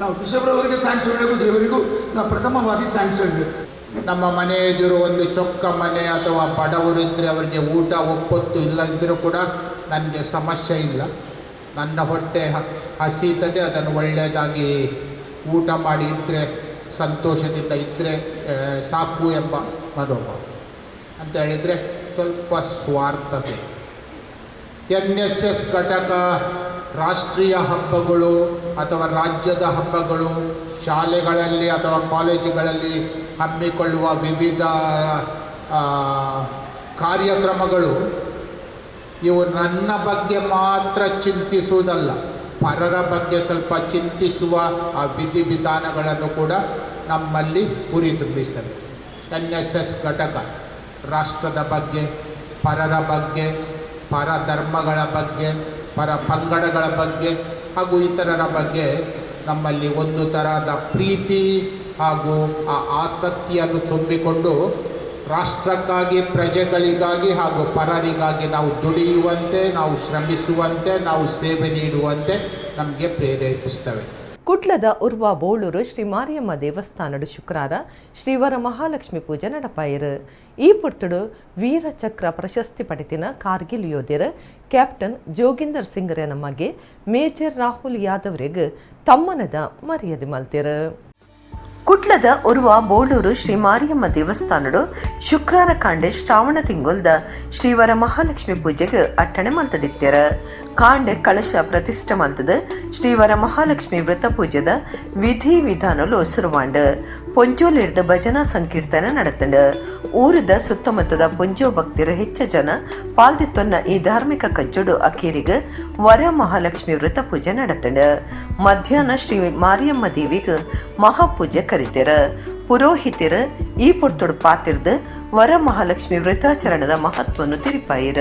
ನಾವು ಬಿಷಪ್ರವರಿಗೆ ಥ್ಯಾಂಕ್ಸ್ ಹೇಳಬೇಕು, ದೇವರಿಗೂ ನಾವು ಪ್ರಥಮವಾಗಿ ಥ್ಯಾಂಕ್ಸ್ ಹೇಳಬೇಕು. ನಮ್ಮ ಮನೆ ಎದುರು ಒಂದು ಚೊಕ್ಕ ಮನೆ ಅಥವಾ ಬಡವರಿದ್ದರೆ ಅವರಿಗೆ ಊಟ ಒಪ್ಪೊತ್ತು ಇಲ್ಲದಿದ್ದರೂ ಕೂಡ ನನಗೆ ಸಮಸ್ಯೆ ಇಲ್ಲ. ನನ್ನ ಹೊಟ್ಟೆ ಹಸೀತದೆ, ಅದನ್ನು ಒಳ್ಳೆಯದಾಗಿ ಊಟ ಮಾಡಿ ಇದ್ದರೆ, ಸಂತೋಷದಿಂದ ಇದ್ದರೆ ಸಾಕು ಎಂಬ ಮನೋಭಾವ. ಅಂತ ಹೇಳಿದರೆ ಸ್ವಲ್ಪ ಸ್ವಾರ್ಥತೆ. NSS ಘಟಕ ರಾಷ್ಟ್ರೀಯ ಹಬ್ಬಗಳು ಅಥವಾ ರಾಜ್ಯದ ಹಬ್ಬಗಳು, ಶಾಲೆಗಳಲ್ಲಿ ಅಥವಾ ಕಾಲೇಜುಗಳಲ್ಲಿ ಹಮ್ಮಿಕೊಳ್ಳುವ ವಿವಿಧ ಕಾರ್ಯಕ್ರಮಗಳು ಇವು ನನ್ನ ಬಗ್ಗೆ ಮಾತ್ರ ಚಿಂತಿಸುವುದಲ್ಲ, ಪರರ ಬಗ್ಗೆ ಸ್ವಲ್ಪ ಚಿಂತಿಸುವ ಆ ವಿಧಿವಿಧಾನಗಳನ್ನು ಕೂಡ ನಮ್ಮಲ್ಲಿ ಹುರಿದುಂಬಿಸ್ತವೆ. NSS ಘಟಕ ರಾಷ್ಟ್ರದ ಬಗ್ಗೆ, ಪರರ ಬಗ್ಗೆ, ಪರ ಧರ್ಮಗಳ ಬಗ್ಗೆ, ಪರ ಪಂಗಡಗಳ ಬಗ್ಗೆ ಹಾಗೂ ಇತರರ ಬಗ್ಗೆ ನಮ್ಮಲ್ಲಿ ಒಂದು ತರಹದ ಪ್ರೀತಿ ಹಾಗೂ ಆ ಆಸಕ್ತಿಯನ್ನು ತುಂಬಿಕೊಂಡು ರಾಷ್ಟ್ರಕ್ಕಾಗಿ, ಪ್ರಜೆಗಳಿಗಾಗಿ ಹಾಗೂ ಪರರಿಗಾಗಿ ನಾವು ದುಡಿಯುವಂತೆ, ನಾವು ಶ್ರಮಿಸುವಂತೆ, ನಾವು ಸೇವೆ ನೀಡುವಂತೆ ನಮಗೆ ಪ್ರೇರೇಪಿಸ್ತವೆ. ಕುಡ್ಲದ ಉರ್ವ ಬೋಳೂರು ಶ್ರೀ ಮಾರಿಯಮ್ಮ ದೇವಸ್ಥಾನಡು ಶುಕ್ರವಾರ ಶ್ರೀವರ ಮಹಾಲಕ್ಷ್ಮಿ ಪೂಜೆ ನಡಪಾಯಿರು. ಈ ಪುರ್ತುಡು ವೀರಚಕ್ರ ಪ್ರಶಸ್ತಿ ಪಡೆದಿನ ಕಾರ್ಗಿಲ್ ಯೋಧರು ಕ್ಯಾಪ್ಟನ್ ಜೋಗಿಂದರ್ ಸಿಂಗ್ರೆ ನಮಗೆ ಮೇಜರ್ ರಾಹುಲ್ ಯಾದವ್ರಿಗೆ ತಮ್ಮನದ ಮರ್ಯಾದೆ ಮಲ್ತಿರು. ಕುಡ್ಲದ ಉರ್ವ ಬೋಳೂರು ಶ್ರೀ ಮಾರಿಯಮ್ಮ ದೇವಸ್ಥಾನಡು ಶುಕ್ರವಾರ ಕಾಂಡೆ ಶ್ರಾವಣ ತಿಂಗೊಲ್ದ ಶ್ರೀವರ ಮಹಾಲಕ್ಷ್ಮಿ ಪೂಜೆಗೆ ಅಟ್ಟಣೆ ಮಲ್ತದಿತ್ತರ. ಕಾಂಡೆ ಕಳಶ ಪ್ರತಿಷ್ಠೆ ಮಲ್ತದ ಶ್ರೀವರ ಮಹಾಲಕ್ಷ್ಮಿ ವ್ರತ ಪೂಜೆದ ವಿಧಿ ವಿಧಾನಲು ಸುರುವಾಂಡ ಪೊಂಜೋಲಿಡ್ದ ಭಜನಾ ಸಂಕೀರ್ತನೆ ನಡೆತಂಡ. ಊರದ ಸುತ್ತಮುತ್ತದ ಪೊಂಜೋ ಭಕ್ತರು ಹೆಚ್ಚು ಜನ ಪಾಲ್ದಿತ್ತೊನ್ನ ಈ ಧಾರ್ಮಿಕ ಕಜ್ಜೋಡು ಅಖೀರಿಗೆ ವರ ಮಹಾಲಕ್ಷ್ಮಿ ವ್ರತ ಪೂಜೆ ನಡೆತಂಡ. ಮಧ್ಯಾಹ್ನ ಶ್ರೀ ಮಾರಿಯಮ್ಮ ದೇವಿಗೆ ಮಹಾಪೂಜೆ ಕರೀತಾರ. ಪುರೋಹಿತರು ಈ ಪೊಟ್ಟೊಡು ಪಾತಿರ್ದ ವರ ಮಹಾಲಕ್ಷ್ಮಿ ವ್ರತಾಚರಣದ ಮಹತ್ವವನ್ನು ತಿರಿಪಾಯಿರ.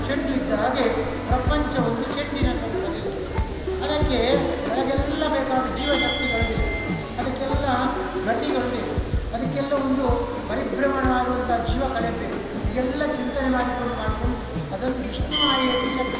ಚೆಂಡು ಇದ್ದ ಹಾಗೆ ಪ್ರಪಂಚ ಒಂದು ಚೆಂಡಿನ ಸ್ವರೂಪದಲ್ಲಿ, ಅದಕ್ಕೆ ಒಳಗೆಲ್ಲ ಬೇಕಾದ ಜೀವಶಕ್ತಿಗಳಿವೆ, ಅದಕ್ಕೆಲ್ಲ ಗತಿಗಳಿವೆ, ಅದಕ್ಕೆಲ್ಲ ಒಂದು ಪರಿಭ್ರಮಣವಾಗುವಂಥ ಜೀವ ಕಳೆಯಬೇಕು. ಇದೆಲ್ಲ ಚಿಂತನೆ ಮಾಡಿಕೊಂಡು ಅದನ್ನು ವಿಷ್ಣು ಮಾಯೆಯಲ್ಲಿ ಶಕ್ತಿ.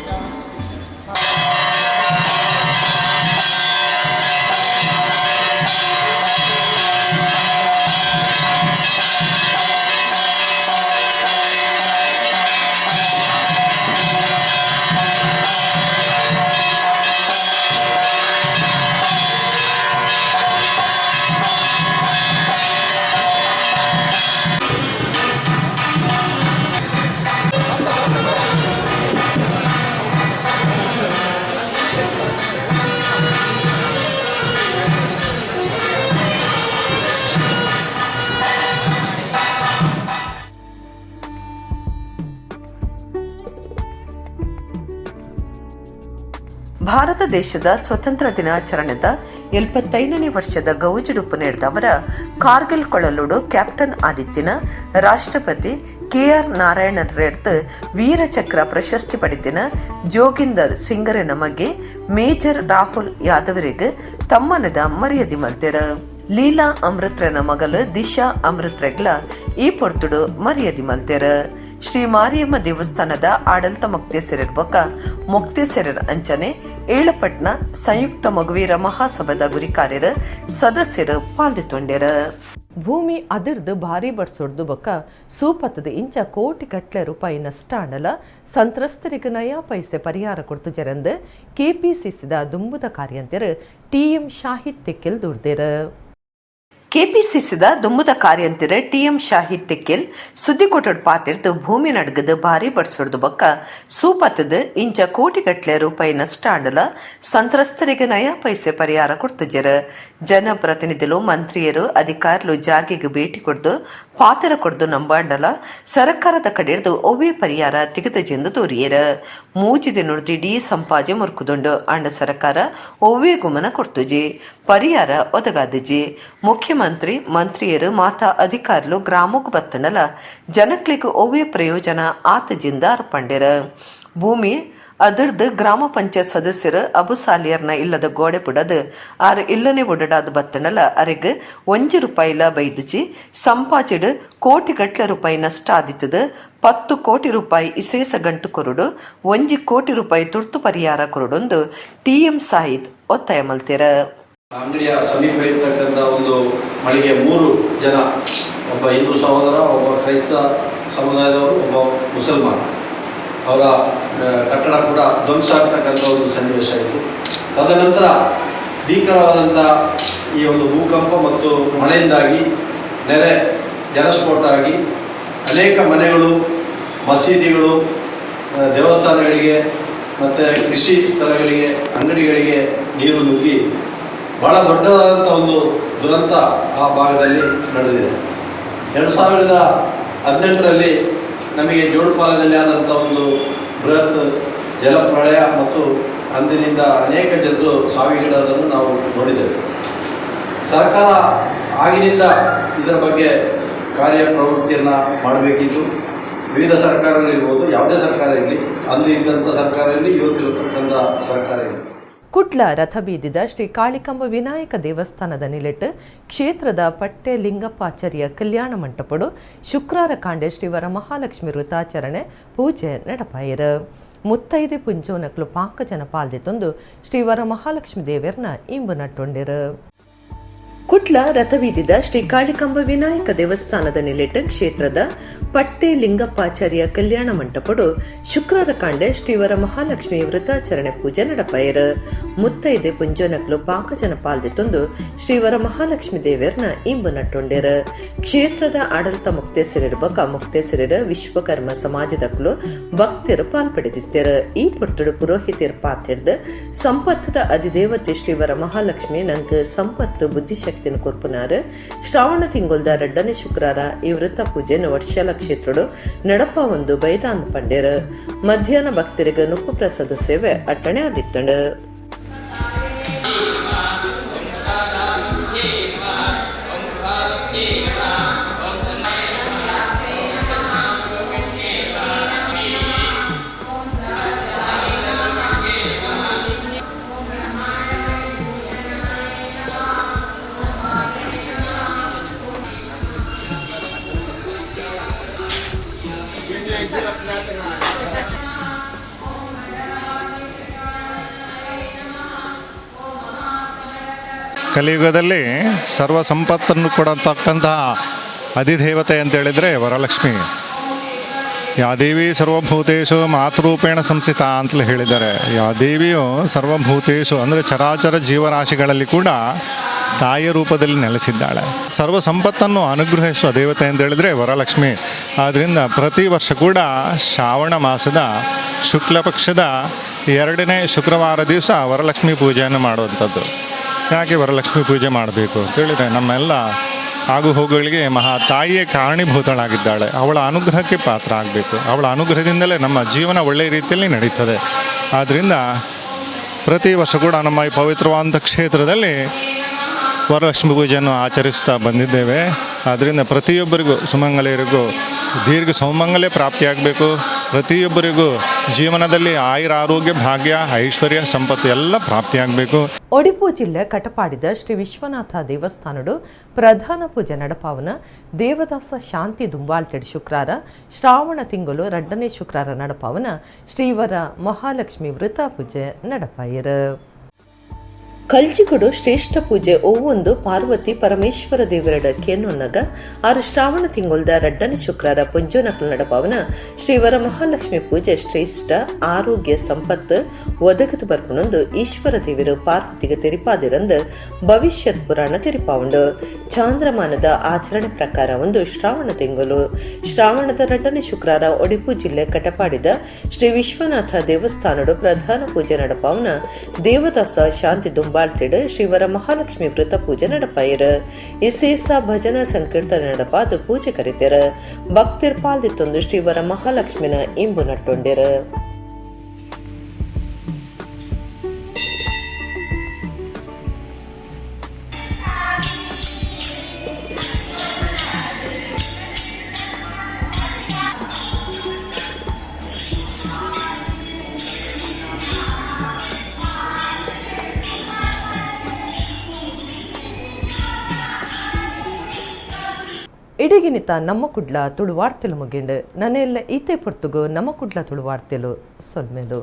ಭಾರತ ದೇಶದ ಸ್ವತಂತ್ರ ದಿನಾಚರಣೆದ 75ನೇ ವರ್ಷದ ಗೌಜುಡುಪು ನಡೆದವರ ಕಾರ್ಗಿಲ್ ಕೊಳಲುಡು ಕ್ಯಾಪ್ಟನ್ ಆದಿತ್ಯನ ರಾಷ್ಟ್ರಪತಿ KR ನಾರಾಯಣನ್ ರೆಡ್ತ್ ವೀರಚಕ್ರ ಪ್ರಶಸ್ತಿ ಪಡೆದಿನ ಜೋಗಿಂದರ್ ಸಿಂಗರೆ ನಮಗೆ ಮೇಜರ್ ರಾಹುಲ್ ಯಾದವರಿಗೆ ತಮ್ಮನದ ಮರ್ಯಾದೆ ಮಲ್ತೆರ. ಲೀಲಾ ಅಮೃತ್ರನ ಮಗಳು ದಿಶಾ ಅಮೃತ್ರೆಗ್ಲ ಈ ಪೊರ್ತುಡು ಮರ್ಯಾದೆ ಮಲ್ತೆರ. ಶ್ರೀ ಮಾರಿಯಮ್ಮ ದೇವಸ್ಥಾನದ ಆಡಳಿತ ಮೊಕ್ತೇಸರರ ಬೊಕ್ಕ ಮೊಕ್ತೇಸರರ ಅಂಚನೆ ಏಳಪಟ್ನ ಸಂಯುಕ್ತ ಮಗುವೀರ ಮಹಾಸಭಾದ ಗುರಿಕಾರ್ಯರ ಸದಸ್ಯರು ಪಾಲ್ಗೊಂಡರ. ಭೂಮಿ ಅದಿರ್ದು ಭಾರಿ ಬಡ್ಸೋಡ್ದು ಬೊಕ್ಕ ಸೂಪತ್ತದ ಇಂಚ ಕೋಟಿ ಗಟ್ಲೆ ರೂಪಾಯಿ ನಷ್ಟ ಆಡಲ ಸಂತ್ರಸ್ತರಿಗೆ ನಯಾ ಪೈಸೆ ಪರಿಹಾರ ಕೊಡ್ತು ಜರಂದು KPCCದ ದುಂಬುದ ಕಾರ್ಯಂತರ TM ಶಾಹಿದ್ ತೆಕ್ಕೆಲ್ ದುಡ್ದೇರ. KPCCದ ದುಂಬುದ ಕಾರ್ಯಂತರ TM ಶಾಹಿದ್ ತೆಕ್ಕೆಲ್ ಸುದ್ದಿ ಕೊಟ್ಟೊಡ್ ಪಾತಿರ್ದು ಭೂಮಿ ನಡ್ಗದ ಭಾರಿ ಬಡ್ಸೋಡ್ದು ಬೊಕ್ಕ ಸೂಪತ್ತದ ಇಂಚ ಕೋಟಿಗಟ್ಲೆ ರೂಪಾಯಿ ನಷ್ಟ ಆಡಲ ಸಂತ್ರಸ್ತರಿಗೆ ನಯಾ ಪೈಸೆ ಪರಿಹಾರ ಕೊಡ್ತುಜರ. ಜನಪ್ರತಿನಿಧಿಗಳು ಮಂತ್ರಿಯರು ಅಧಿಕಾರಿಗಳು ಜಾಗಿಗೆ ಭೇಟಿ ಕೊಡ್ದು ಪಾತ್ರ ಕೊಡ್ದು ನಂಬಾಂಡಲ ಸರ್ಕಾರದ ಕಡೆರ್ದು ಒವ್ವೇ ಪರಿಹಾರ ತಿಗದಜೆಂದು ತೋರಿಯರ. ಮೂಜಿದೆ ನುಡ್ದು ಇಡೀ ಸಂಪಾಜೆ ಮುರ್ಕುದುಂಡು ಆಂಡ ಸರ್ಕಾರ ಒವ್ವೇ ಗುಮನ ಕೊಡ್ತುಜಿ ಪರಿಹಾರ ಒದಗಾದಜಿ. ಮುಖ್ಯಮಂತ್ರಿ ಮಂತ್ರಿಯರು ಮಾತಾ ಅಧಿಕಾರಿಗಳು ಗ್ರಾಮಕ್ಕೆ ಬತ್ತಂಡಲ ಜನಕ್ಲಿಗೆ ಒವ್ವೇ ಪ್ರಯೋಜನ ಆತಜಿಂದ ಅರ್ಪಂಡ್ಯರ. ಭೂಮಿ ಅದರ್ದು ಗ್ರಾಮ ಪಂಚಾಯತ್ ಸದಸ್ಯರು ಅಬುಸಾಲಿಯರ್ನ ಇಲ್ಲದ ಗೋಡೆ ಬಿಡದು ಆರು ಇಲ್ಲನೆ ಒಡಡಾದ ಬತ್ತಣಲ ಅರೆಗ್ ₹1 ಬೈದಿಚಿ ಸಂಪಾಚಿಡು ಕೋಟಿಗಟ್ಲೆ ರೂಪಾಯಿ ನಷ್ಟ ಆದಿತ್ತದ 10 ಕೋಟಿ ರೂಪಾಯಿ ಇಸೇಸ ಗಂಟು ಕೊರಡು ₹1 ಕೋಟಿ ತುರ್ತು ಪರಿಹಾರ ಕೊರಡೊಂದು TM ಶಾಹಿದ್ ಒತ್ತಾಯ ಮಲ್ತೆರ. ಅಂಗಡಿಯ ಸಮೀಪ ಇರ್ತಕ್ಕಂಥ ಒಂದು ಮಳಿಗೆ 3 ಜನ, ಒಬ್ಬ ಹಿಂದೂ ಸಹೋದರ, ಒಬ್ಬ ಕ್ರೈಸ್ತ ಸಮುದಾಯದವರು, ಒಬ್ಬ ಮುಸಲ್ಮಾನ, ಅವರ ಕಟ್ಟಡ ಕೂಡ ಧ್ವಂಸ ಆಗ್ತಕ್ಕಂಥ ಒಂದು ಸನ್ನಿವೇಶ ಇತ್ತು. ತದನಂತರ ಭೀಕರವಾದಂಥ ಈ ಒಂದು ಭೂಕಂಪ ಮತ್ತು ಮಳೆಯಿಂದಾಗಿ ನೆರೆ ಜಲಸ್ಫೋಟ ಆಗಿ ಅನೇಕ ಮನೆಗಳು, ಮಸೀದಿಗಳು, ದೇವಸ್ಥಾನಗಳಿಗೆ ಮತ್ತು ಕೃಷಿ ಸ್ಥಳಗಳಿಗೆ, ಅಂಗಡಿಗಳಿಗೆ ನೀರು ನುಗ್ಗಿ ಭಾಳ ದೊಡ್ಡದಾದಂಥ ಒಂದು ದುರಂತ ಆ ಭಾಗದಲ್ಲಿ ನಡೆದಿದೆ. 2018ರಲ್ಲಿ ನಮಗೆ ಜೋಡುಪಾಲದಲ್ಲಿ ಆದಂಥ ಒಂದು ಬೃಹತ್ ಜಲಪ್ರಳಯ ಮತ್ತು ಅಂದಿನಿಂದ ಅನೇಕ ಜನರು ಸಾವಿಗೀಡಾದನ್ನು ನಾವು ನೋಡಿದ್ದೇವೆ. ಸರ್ಕಾರ ಆಗಿನಿಂದ ಇದರ ಬಗ್ಗೆ ಕಾರ್ಯಪ್ರವೃತ್ತಿಯನ್ನು ಮಾಡಬೇಕಿತ್ತು. ವಿವಿಧ ಸರ್ಕಾರಗಳಿರ್ಬೋದು, ಯಾವುದೇ ಸರ್ಕಾರ ಇರಲಿ, ಅಂದು ಇದ್ದಂಥ ಸರ್ಕಾರ ಇರಲಿ, ಇವತ್ತಿರತಕ್ಕಂಥ ಸರ್ಕಾರ ಇರಲಿ. ಕುಟ್ಲ ರಥಬೀದಿದ ಶ್ರೀ ಕಾಳಿಕಾಂಬ ವಿನಾಯಕ ದೇವಸ್ಥಾನದ ನಿಲೆಟ್ ಕ್ಷೇತ್ರದ ಪಟ್ಟೆ ಲಿಂಗಪ್ಪಾಚಾರ್ಯ ಕಲ್ಯಾಣ ಮಂಟಪಡು ಶುಕ್ರವಾರ ಕಾಂಡೆ ಶ್ರೀವರ ಮಹಾಲಕ್ಷ್ಮಿ ವೃತಾಚರಣೆ ಪೂಜೆ ನಡಪಾಯಿರು. ಮುತ್ತೈದೆ ಪುಂಜೋನಕ್ಲು ಪಾಕ ಜನ ಪಾಲ್ದಿತ್ತೊಂದು ಶ್ರೀವರ ಮಹಾಲಕ್ಷ್ಮಿ ದೇವರನ್ನ ಇಂಬು ನಟ್ಟೊಂಡಿರು. ಕುಟ್ಲ ರಥಬೀದಿದ ಶ್ರೀ ಕಾಳಿಕಾಂಬ ವಿನಾಯಕ ದೇವಸ್ಥಾನದ ನಿಲೆಟ್ ಕ್ಷೇತ್ರದ ಪಟ್ಟೆ ಲಿಂಗಪ್ಪಾಚಾರ್ಯ ಕಲ್ಯಾಣ ಮಂಟಪಡು ಶುಕ್ರವಾರ ಕಾಂಡೆ ಶ್ರೀವರ ಮಹಾಲಕ್ಷ್ಮಿ ವೃತಾಚರಣೆ ಪೂಜೆ ನಡಪಾಯಿರು. ಮುತ್ತೈದೆ ಪುಂಜೋನಕ್ಲು ಪಾಕಜನ ಪಾಲ್ದಿತ್ತೊಂದು ಶ್ರೀವರ ಮಹಾಲಕ್ಷ್ಮಿ ದೇವರನ್ನ ಇಂಬು ನಟ್ಟೊಂಡಿರು. ಕ್ಷೇತ್ರದ ಆಡಳಿತ ಮುಕ್ತೇಸರಿರು ವಿಶ್ವಕರ್ಮ ಸಮಾಜದಕ್ಲು ಭಕ್ತರು ಪಾಲ್ಪಡೆದಿದ್ದರು. ಈ ಪೊರ್ತುಡು ಪುರೋಹಿತರು ಪಾತಿರ್ದು ಸಂಪತ್ತದ ಅಧಿದೇವತೆ ಶ್ರೀವರ ಮಹಾಲಕ್ಷ್ಮಿ ನಂಗೆ ಸಂಪತ್ತು ಬುದ್ಧಿಶಕ್ತಿ ಕೊರ್ಪುನಾರು. ಶ್ರಾವಣ ತಿಂಗೊಲ್ದ 2ನೇ ಶುಕ್ರವಾರ ಈ ವೃತ್ತ ಪೂಜೆಯನ್ನು ವರ್ಷಾಲ ಕ್ಷೇತ್ರಡು ನಡಪ ಒಂದು ಬೈದಾನ್ ಪಂಡೇರು. ಮಧ್ಯಾಹ್ನ ಭಕ್ತರಿಗೆ ನುಪ್ಪು ಪ್ರಸಾದ ಸೇವೆ ಅಟ್ಟಣೆ ಆದಿತ್ತಂಡು. ಕಲಿಯುಗದಲ್ಲಿ ಸರ್ವ ಸಂಪತ್ತನ್ನು ಕೊಡತಕ್ಕಂತಹ ಅಧಿದೇವತೆ ಅಂತೇಳಿದರೆ ವರಲಕ್ಷ್ಮಿ. ಯಾದೇವಿ ಸರ್ವಭೂತೇಶು ಮಾತೃರೂಪೇಣ ಸಂಸ್ಥಿತ ಅಂತಲೇ ಹೇಳಿದ್ದಾರೆ. ಯಾದೇವಿಯು ಸರ್ವಭೂತೇಶು ಅಂದರೆ ಚರಾಚರ ಜೀವರಾಶಿಗಳಲ್ಲಿ ಕೂಡ ತಾಯಿಯ ರೂಪದಲ್ಲಿ ನೆಲೆಸಿದ್ದಾಳೆ. ಸರ್ವ ಸಂಪತ್ತನ್ನು ಅನುಗ್ರಹಿಸುವ ದೇವತೆ ಅಂತೇಳಿದರೆ ವರಲಕ್ಷ್ಮಿ. ಆದ್ದರಿಂದ ಪ್ರತಿ ವರ್ಷ ಕೂಡ ಶ್ರಾವಣ ಮಾಸದ ಶುಕ್ಲ ಪಕ್ಷದ 2ನೇ ಶುಕ್ರವಾರ ದಿವಸ ವರಲಕ್ಷ್ಮಿ ಪೂಜೆಯನ್ನು ಮಾಡುವಂಥದ್ದು. ಯಾಕೆ ವರಲಕ್ಷ್ಮಿ ಪೂಜೆ ಮಾಡಬೇಕು ಅಂತೇಳಿದರೆ ನಮ್ಮೆಲ್ಲ ಆಗು ಹೋಗುಗಳಿಗೆ ಮಹಾ ತಾಯಿಯೇ ಕಾರಣೀಭೂತಳಾಗಿದ್ದಾಳೆ. ಅವಳ ಅನುಗ್ರಹಕ್ಕೆ ಪಾತ್ರ ಆಗಬೇಕು. ಅವಳ ಅನುಗ್ರಹದಿಂದಲೇ ನಮ್ಮ ಜೀವನ ಒಳ್ಳೆಯ ರೀತಿಯಲ್ಲಿ ನಡೀತದೆ. ಆದ್ದರಿಂದ ಪ್ರತಿ ವರ್ಷ ಕೂಡ ನಮ್ಮ ಈ ಪವಿತ್ರವಾದಂಥ ಕ್ಷೇತ್ರದಲ್ಲಿ ವರಲಕ್ಷ್ಮಿ ಪೂಜೆಯನ್ನು ಆಚರಿಸ್ತಾ ಬಂದಿದ್ದೇವೆ. ಆದ್ದರಿಂದ ಪ್ರತಿಯೊಬ್ಬರಿಗೂ ಸುಮಂಗಲೆಯರಿಗೂ ದೀರ್ಘ ಸೌಮಂಗಲ್ಯ ಪ್ರಾಪ್ತಿಯಾಗಬೇಕು. ಪ್ರತಿಯೊಬ್ಬರಿಗೂ ಜೀವನದಲ್ಲಿ ಆಯುರ ಆರೋಗ್ಯ ಭಾಗ್ಯ ಐಶ್ವರ್ಯ ಸಂಪತ್ತು ಎಲ್ಲ ಪ್ರಾಪ್ತಿಯಾಗಬೇಕು. ಒಡಿಪು ಜಿಲ್ಲೆ ಕಟಪಾಡಿದ ಶ್ರೀ ವಿಶ್ವನಾಥ ದೇವಸ್ಥಾನಡು ಪ್ರಧಾನ ಪೂಜೆ ನಡಪಾವನ ದೇವದಾಸ ಶಾಂತಿ ದುಂಬಾಳ್ತೆಡ್ ಶುಕ್ರವಾರ ಶ್ರಾವಣ ತಿಂಗಳು 2ನೇ ಶುಕ್ರವಾರ ನಡಪಾವನ ಶ್ರೀವರ ಮಹಾಲಕ್ಷ್ಮಿ ವೃತ ಪೂಜೆ ನಡಪಾಯಿರು. ಕಲ್ಜಿಗುಡು ಶ್ರೇಷ್ಠ ಪೂಜೆ ಒವ್ವೊಂದು ಪಾರ್ವತಿ ಪರಮೇಶ್ವರ ದೇವರಡ ಕೇನ್ನೊನ್ನಗ 6 ಶ್ರಾವಣ ತಿಂಗೊಲ್ದ 2ನೇ ಶುಕ್ರವಾರ ಪುಂಜೋನಕ್ಲು ನಡಪಾವನ ಶ್ರೀವರ ಮಹಾಲಕ್ಷ್ಮಿ ಪೂಜೆ ಶ್ರೇಷ್ಠ ಆರೋಗ್ಯ ಸಂಪತ್ತು ಒದಗದು ಬರ್ಪುನೊಂದು ಈಶ್ವರ ದೇವರು ಪಾರ್ವತಿಗೆ ತೆರಿಪಾದಿರಂದು ಭವಿಷ್ಯತ್ ಪುರಾಣ ತೆರಿಪಾವುಂಡು. ಚಾಂದ್ರಮಾನದ ಆಚರಣೆ ಪ್ರಕಾರ ಒಂದು ಶ್ರಾವಣ ತಿಂಗಳು ಶ್ರಾವಣದ 2ನೇ ಶುಕ್ರವಾರ ಒಡಿಪು ಜಿಲ್ಲೆ ಕಟಪಾಡಿದ ಶ್ರೀ ವಿಶ್ವನಾಥ ದೇವಸ್ಥಾನಡು ಪ್ರಧಾನ ಪೂಜೆ ನಡಪಾವನ ದೇವದಾಸ ಶಾಂತಿ ದುಂಬಾಳ್ತಿಡು ಶ್ರೀವರ ಮಹಾಲಕ್ಷ್ಮಿ ವೃತ ಪೂಜೆ ನಡಪಾಯಿರು. ಇಸೇಸ ಭಜನಾ ಸಂಕೀರ್ತನೆ ನಡಪಾದು ಪೂಜೆ ಕರಿತೇರು. ಭಕ್ತಿರ್ ಪಾಲ್ದಿತ್ತೊಂದು ಶ್ರೀವರ ಮಹಾಲಕ್ಷ್ಮಿನ ಇಂಬು ನಟ್ಟೊಂಡಿರು. ಇಡಗಿನಿತ ನಮ್ಮ ಕುಡ್ಲ ತುಳುವಾಡ್ತೆಲು ಮುಗಿಂಡು ನನ್ನೆಲ್ಲ ಈತೆ ಪೊರ್ತುಗು ನಮ್ಮ ಕುಡ್ಲ ತುಳುವಾಡ್ತೆಲು ಸೊಲ್ಮೆಲು.